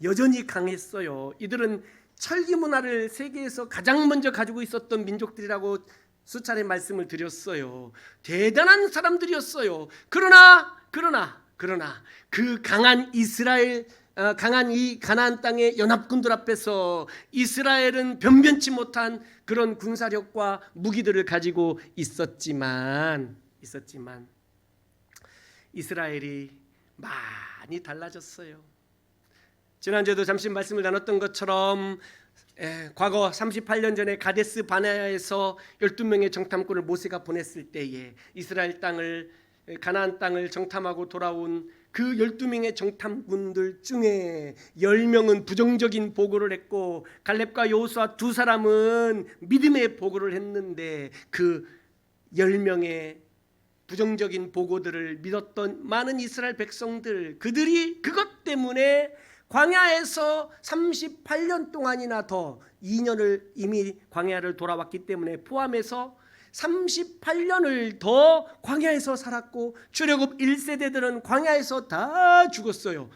여전히 강했어요. 이들은 철기 문화를 세계에서 가장 먼저 가지고 있었던 민족들이라고 수차례 말씀을 드렸어요. 대단한 사람들이었어요. 그러나 그 강한 이 가나안 땅의 연합군들 앞에서 이스라엘은 변변치 못한 그런 군사력과 무기들을 가지고 있었지만 이스라엘이 많이 달라졌어요. 지난주에도 잠시 말씀을 나눴던 것처럼 과거 38년 전에 가데스 바네아에서 12명의 정탐꾼을 모세가 보냈을 때에 이스라엘 땅을 가나안 땅을 정탐하고 돌아온 그 12명의 정탐꾼들 중에 10명은 부정적인 보고를 했고 갈렙과 여호수아 두 사람은 믿음의 보고를 했는데 그 10명의 부정적인 보고들을 믿었던 많은 이스라엘 백성들 그들이 그것 때문에 광야에서 38년 동안이나 더 2년을 이미 광야를 돌아왔기 때문에 포함해서 38년을 더 광야에서 살았고 출애굽 1세대들은 광야에서 다 죽었어요.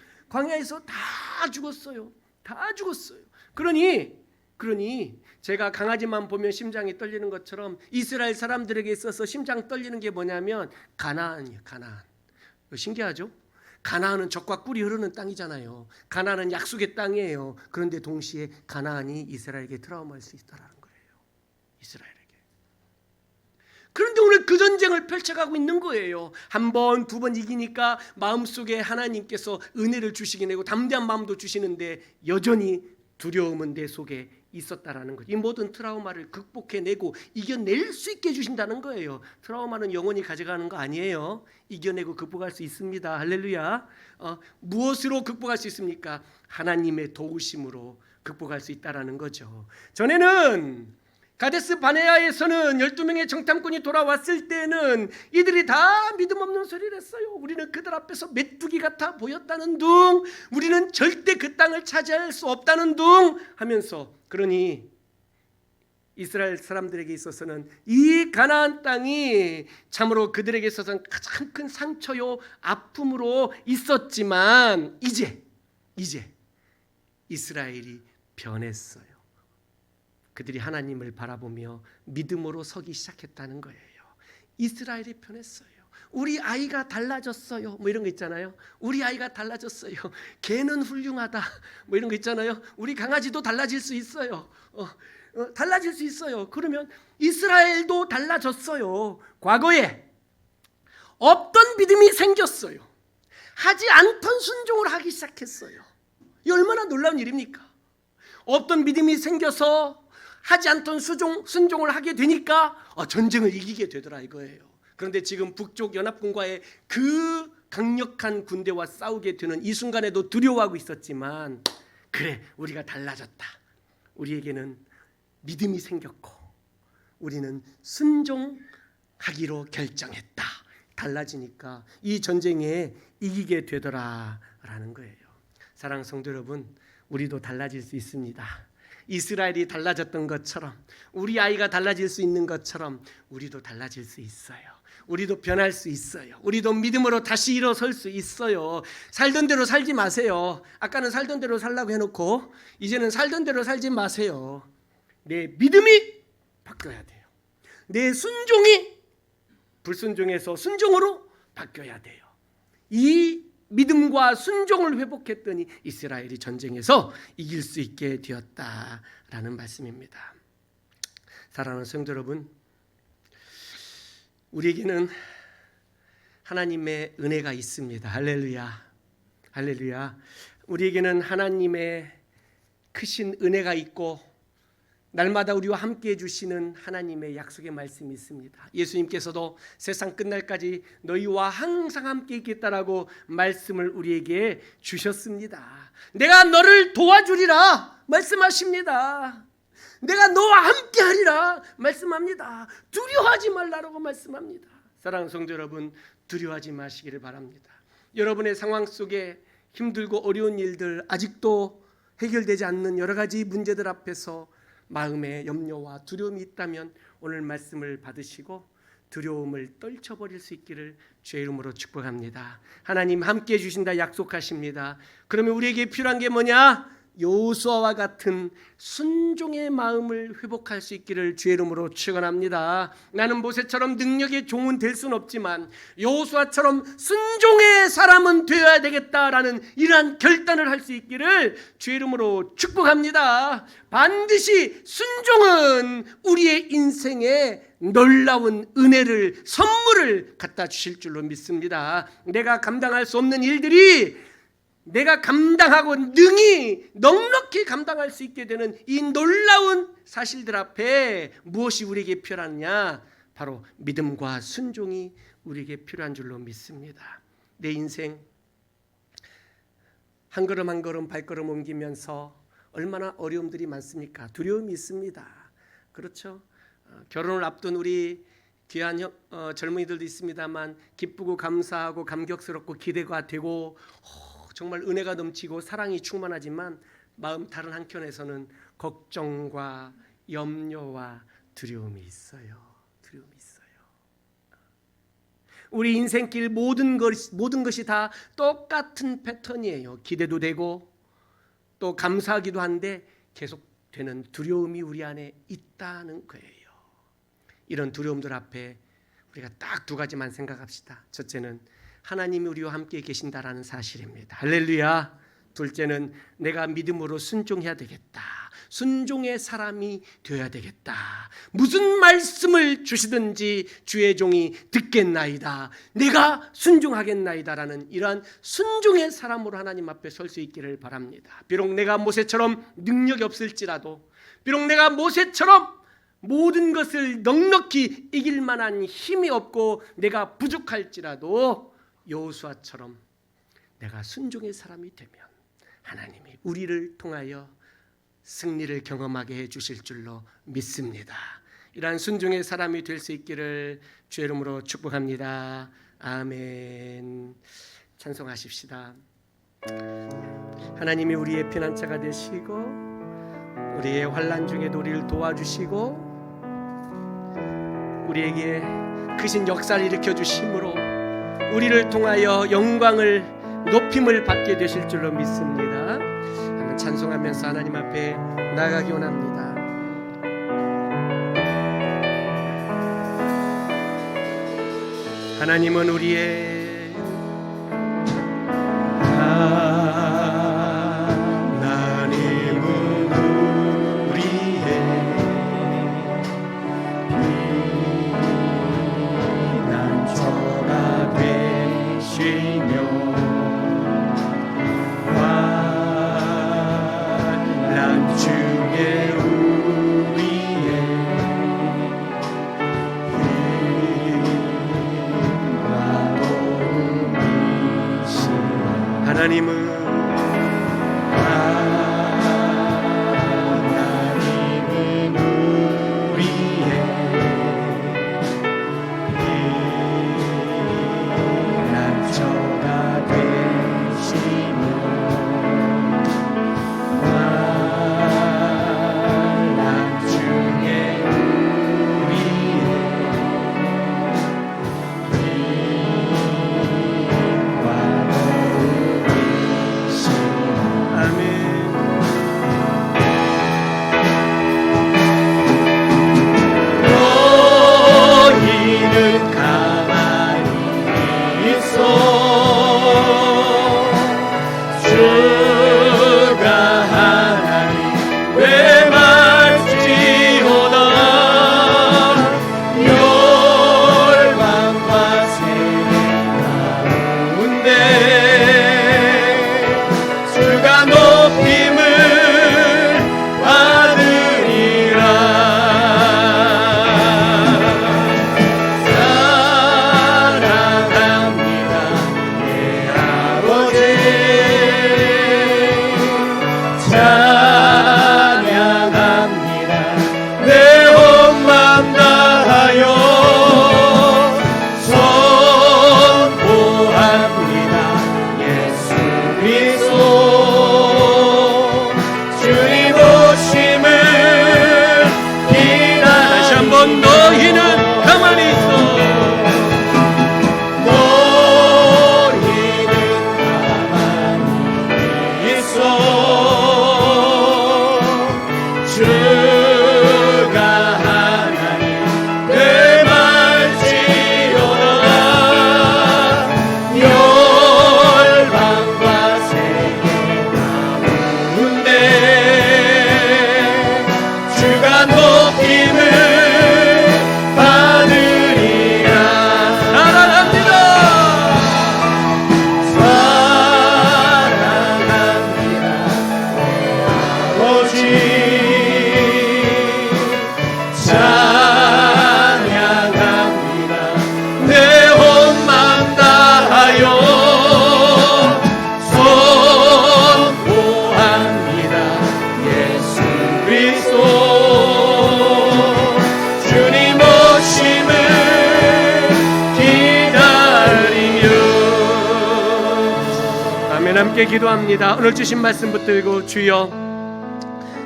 그러니 제가 강아지만 보면 심장이 떨리는 것처럼 이스라엘 사람들에게 있어서 심장 떨리는 게 뭐냐면 가나안이에요. 가나안. 신기하죠? 가나안은 젖과 꿀이 흐르는 땅이잖아요. 가나안은 약속의 땅이에요. 그런데 동시에 가나안이 이스라엘에게 트라우마일 수 있다라는 거예요. 이스라엘에게. 그런데 오늘 그 전쟁을 펼쳐가고 있는 거예요. 한 번, 두 번 이기니까 마음속에 하나님께서 은혜를 주시긴 하고 담대한 마음도 주시는데 여전히 두려움은 내 속에 있었다라는 거죠. 이 모든 트라우마를 극복해내고 이겨낼 수 있게 해주신다는 거예요. 트라우마는 영원히 가져가는 거 아니에요. 이겨내고 극복할 수 있습니다. 할렐루야. 무엇으로 극복할 수 있습니까? 하나님의 도우심으로 극복할 수 있다라는 거죠. 전에는 가데스 바네아에서는 12명의 정탐꾼이 돌아왔을 때는 이들이 다 믿음 없는 소리를 했어요. 우리는 그들 앞에서 메뚜기 같아 보였다는 둥, 우리는 절대 그 땅을 차지할 수 없다는 둥 하면서, 그러니 이스라엘 사람들에게 있어서는 이 가나안 땅이 참으로 그들에게 있어서는 가장 큰 상처요 아픔으로 있었지만 이제 이스라엘이 변했어요. 그들이 하나님을 바라보며 믿음으로 서기 시작했다는 거예요. 이스라엘이 변했어요. 우리 아이가 달라졌어요. 뭐 이런 거 있잖아요. 우리 아이가 달라졌어요. 걔는 훌륭하다. 뭐 이런 거 있잖아요. 우리 강아지도 달라질 수 있어요. 달라질 수 있어요. 그러면 이스라엘도 달라졌어요. 과거에 없던 믿음이 생겼어요. 하지 않던 순종을 하기 시작했어요. 이 얼마나 놀라운 일입니까? 없던 믿음이 생겨서 하지 않던 순종을 하게 되니까 전쟁을 이기게 되더라 이거예요. 그런데 지금 북쪽 연합군과의 그 강력한 군대와 싸우게 되는 이 순간에도 두려워하고 있었지만, 그래, 우리가 달라졌다. 우리에게는 믿음이 생겼고 우리는 순종하기로 결정했다. 달라지니까 이 전쟁에 이기게 되더라라는 거예요. 사랑하는 성도 여러분, 우리도 달라질 수 있습니다. 이스라엘이 달라졌던 것처럼, 우리 아이가 달라질 수 있는 것처럼 우리도 달라질 수 있어요. 우리도 변할 수 있어요. 우리도 믿음으로 다시 일어설 수 있어요. 살던 대로 살지 마세요. 아까는 살던 대로 살라고 해놓고 이제는 살던 대로 살지 마세요. 내 믿음이 바뀌어야 돼요. 내 순종이 불순종에서 순종으로 바뀌어야 돼요. 이 믿음과 순종을 회복했더니 이스라엘이 전쟁에서 이길 수 있게 되었다라는 말씀입니다. 사랑하는 성도 여러분, 우리에게는 하나님의 은혜가 있습니다. 할렐루야, 할렐루야. 우리에게는 하나님의 크신 은혜가 있고 날마다 우리와 함께해 주시는 하나님의 약속의 말씀이 있습니다. 예수님께서도 세상 끝날까지 너희와 항상 함께 있겠다라고 말씀을 우리에게 주셨습니다. 내가 너를 도와주리라 말씀하십니다. 내가 너와 함께하리라 말씀합니다. 두려워하지 말라라고 말씀합니다. 사랑하는 성도 여러분, 두려워하지 마시기를 바랍니다. 여러분의 상황 속에 힘들고 어려운 일들, 아직도 해결되지 않는 여러 가지 문제들 앞에서 마음에 염려와 두려움이 있다면 오늘 말씀을 받으시고 두려움을 떨쳐버릴 수 있기를 주의 이름으로 축복합니다. 하나님 함께해 주신다 약속하십니다. 그러면 우리에게 필요한 게 뭐냐? 여호수아와 같은 순종의 마음을 회복할 수 있기를 주의 이름으로 축원합니다. 나는 모세처럼 능력의 종은 될 수는 없지만 여호수아처럼 순종의 사람은 되어야 되겠다라는 이러한 결단을 할 수 있기를 주의 이름으로 축복합니다. 반드시 순종은 우리의 인생에 놀라운 은혜를, 선물을 갖다 주실 줄로 믿습니다. 내가 감당할 수 없는 일들이 내가 감당하고 능히 넉넉히 감당할 수 있게 되는 이 놀라운 사실들 앞에 무엇이 우리에게 필요하느냐? 바로 믿음과 순종이 우리에게 필요한 줄로 믿습니다. 내 인생 한 걸음 한 걸음 발걸음 옮기면서 얼마나 어려움들이 많습니까? 두려움이 있습니다. 그렇죠? 결혼을 앞둔 우리 귀한 젊은이들도 있습니다만 기쁘고 감사하고 감격스럽고 기대가 되고 정말 은혜가 넘치고 사랑이 충만하지만 마음 다른 한켠에서는 걱정과 염려와 두려움이 있어요. 두려움이 있어요. 우리 인생길 모든 것이 다 똑같은 패턴이에요. 기대도 되고 또 감사하기도 한데 계속되는 두려움이 우리 안에 있다는 거예요. 이런 두려움들 앞에 우리가 딱 두 가지만 생각합시다. 첫째는 하나님이 우리와 함께 계신다라는 사실입니다. 할렐루야. 둘째는 내가 믿음으로 순종해야 되겠다. 순종의 사람이 되어야 되겠다. 무슨 말씀을 주시든지 주의 종이 듣겠나이다. 내가 순종하겠나이다라는 이러한 순종의 사람으로 하나님 앞에 설 수 있기를 바랍니다. 비록 내가 모세처럼 능력이 없을지라도, 비록 내가 모세처럼 모든 것을 넉넉히 이길 만한 힘이 없고 내가 부족할지라도 여호수아처럼 내가 순종의 사람이 되면 하나님이 우리를 통하여 승리를 경험하게 해주실 줄로 믿습니다. 이러한 순종의 사람이 될 수 있기를 주의 이름으로 축복합니다. 아멘. 찬송하십시다. 하나님이 우리의 피난처가 되시고 우리의 환난 중에도 우리를 도와주시고 우리에게 크신 역사를 일으켜 주심으로 우리를 통하여 영광을 높임을 받게 되실 줄로 믿습니다. 한번 찬송하면서 하나님 앞에 나아가기 원합니다. 하나님은 우리의 피난처가 함께 기도합니다. 오늘 주신 말씀 붙들고 주여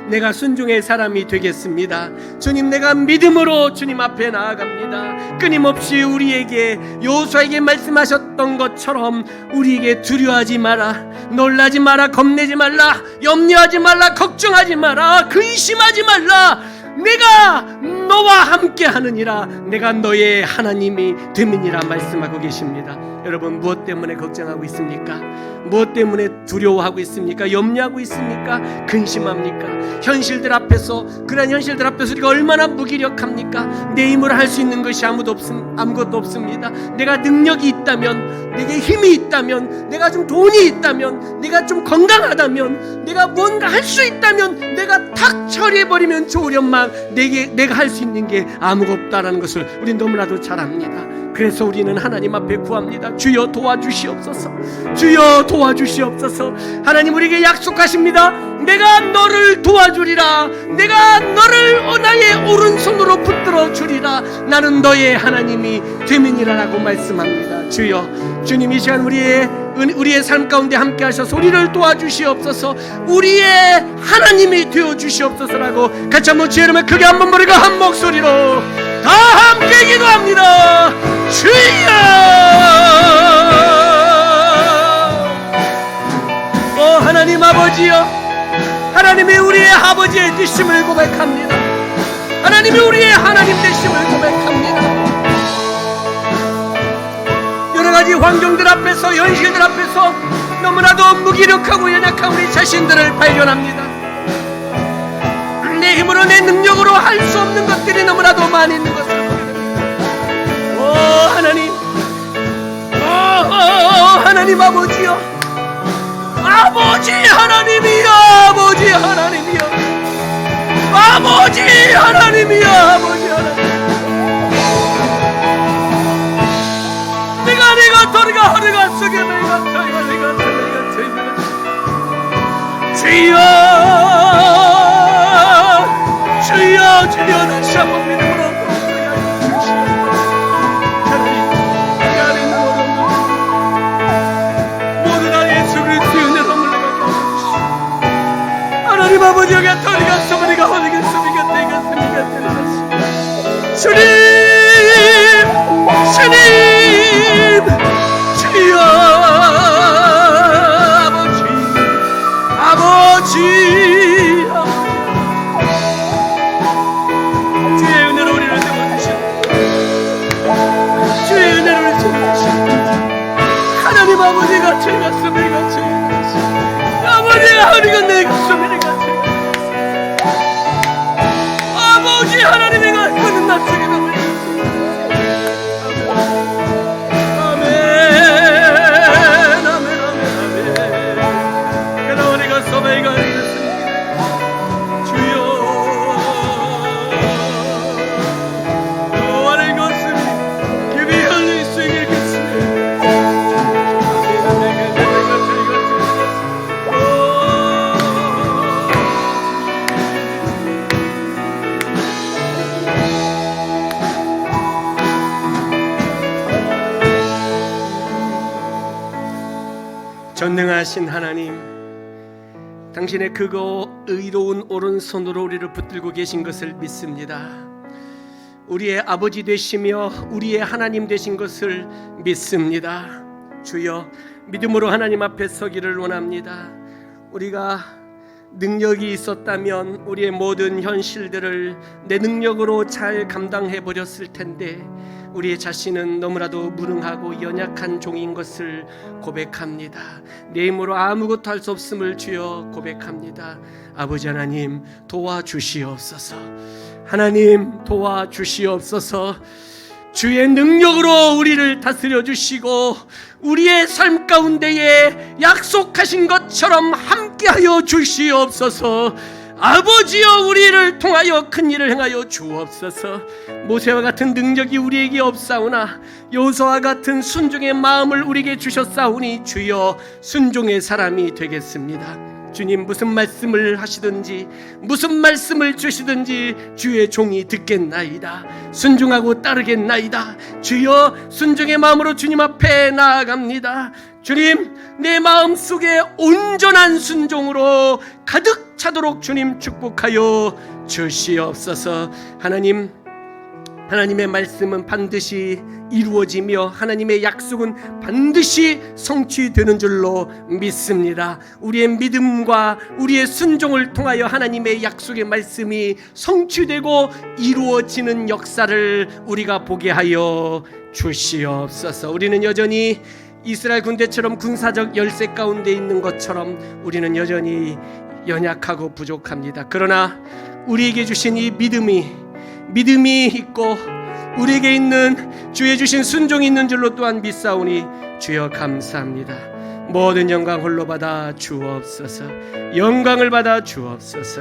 내가 순종의 사람이 되겠습니다. 주님, 내가 믿음으로 주님 앞에 나아갑니다. 끊임없이 우리에게 여호수아에게 말씀하셨던 것처럼 우리에게 두려워하지 마라, 놀라지 마라, 겁내지 말라, 염려하지 말라, 걱정하지 마라, 근심하지 말라. 내가 너와 함께 하느니라. 내가 너의 하나님이 됨이니라 말씀하고 계십니다. 여러분, 무엇 때문에 걱정하고 있습니까? 무엇 때문에 두려워하고 있습니까? 염려하고 있습니까? 근심합니까? 현실들 앞에서, 그런 현실들 앞에서 우리가 얼마나 무기력합니까? 내 힘으로 할 수 있는 것이 아무것도 없습니다. 내가 능력이 있다면, 내게 힘이 있다면, 내가 좀 돈이 있다면, 내가 좀 건강하다면, 내가 뭔가 할 수 있다면, 내가 탁 처리해버리면 좋으련만 내가 할 수 있는 게 아무것도 없다라는 것을 우린 너무나도 잘 압니다. 그래서 우리는 하나님 앞에 구합니다. 주여 도와주시옵소서. 주여 도와주시옵소서. 하나님 우리에게 약속하십니다. 내가 너를 도와주리라. 내가 너를 나의 오른손으로 붙들어 주리라. 나는 너의 하나님이 됨이니라라고 말씀합니다. 주여, 주님 이 시간 우리의 삶 가운데 함께 하셔서 우리를 도와주시옵소서. 우리의 하나님이 되어 주시옵소서라고 같이 한번 주의 이름을 크게 한번 부르고 한 목소리로 다 함께 기도합니다. 주여! 하나님 아버지여, 하나님이 우리의 아버지의 되심을 고백합니다. 하나님이 우리의 하나님 되심을 고백합니다. 여러가지 환경들 앞에서, 현실들 앞에서 너무나도 무기력하고 연약한 우리 자신들을 발견합니다. 내 힘으로, 내 능력으로 할 수 없는 것들이 너무나도 많이 있는 것을 보게 됩니다. 하나님, 하나님 아버지여, 아버지 하나님이여, 아버지 하나님이여, 아버지 하나님이여, 아버지 하나님. 내가 허리가 속에 내가 주여 주여 주여 다시 한번 믿음으로 고백하여 주시옵소서. 하나님 이 안에 있는 모든 날 예수 그리스도의 은혜로 물러가게 하여 주시옵소서. 하나님 아버지 여기 어디가 소리가 어디가 소리가 내가 소리가 들어갔습니다. 주님 주님 주여 아버지 주의 은혜로 우리를 세워주시옵소서. 주의 은혜로 우리를 세워주시옵소서. 하나님 아버지가 제 가슴을 같이 아버지가 우리가 내 가슴을 같이 아버지 하나님의 가슴은 낯서게 전능하신 하나님, 당신의 크고 의로운 오른손으로 우리를 붙들고 계신 것을 믿습니다. 우리의 아버지 되시며 우리의 하나님 되신 것을 믿습니다. 주여 믿음으로 하나님 앞에 서기를 원합니다. 우리가 능력이 있었다면 우리의 모든 현실들을 내 능력으로 잘 감당해 버렸을 텐데 우리의 자신은 너무나도 무능하고 연약한 종인 것을 고백합니다. 내 힘으로 아무것도 할 수 없음을 주여 고백합니다. 아버지 하나님 도와주시옵소서. 하나님 도와주시옵소서. 주의 능력으로 우리를 다스려 주시고 우리의 삶 가운데에 약속하신 것처럼 함께하여 주시옵소서. 아버지여 우리를 통하여 큰 일을 행하여 주옵소서. 모세와 같은 능력이 우리에게 없사오나 여호수아와 같은 순종의 마음을 우리에게 주셨사오니 주여 순종의 사람이 되겠습니다. 주님 무슨 말씀을 하시든지 무슨 말씀을 주시든지 주의 종이 듣겠나이다. 순종하고 따르겠나이다. 주여 순종의 마음으로 주님 앞에 나아갑니다. 주님 내 마음속에 온전한 순종으로 가득 차도록 주님 축복하여 주시옵소서. 하나님의 말씀은 반드시 이루어지며 하나님의 약속은 반드시 성취되는 줄로 믿습니다. 우리의 믿음과 우리의 순종을 통하여 하나님의 약속의 말씀이 성취되고 이루어지는 역사를 우리가 보게 하여 주시옵소서. 우리는 여전히 이스라엘 군대처럼 군사적 열세 가운데 있는 것처럼 우리는 여전히 연약하고 부족합니다. 그러나 우리에게 주신 이 믿음이 있고 우리에게 있는 주의 주신 순종이 있는 줄로 또한 믿사오니 주여 감사합니다. 모든 영광 홀로 받아 주옵소서. 영광을 받아 주옵소서.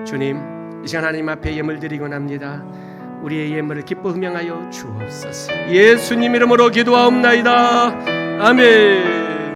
주님 이 시간 하나님 앞에 예물 드리곤 합니다. 우리의 예물을 기뻐 흠양하여 주옵소서. 예수님 이름으로 기도하옵나이다. 아멘.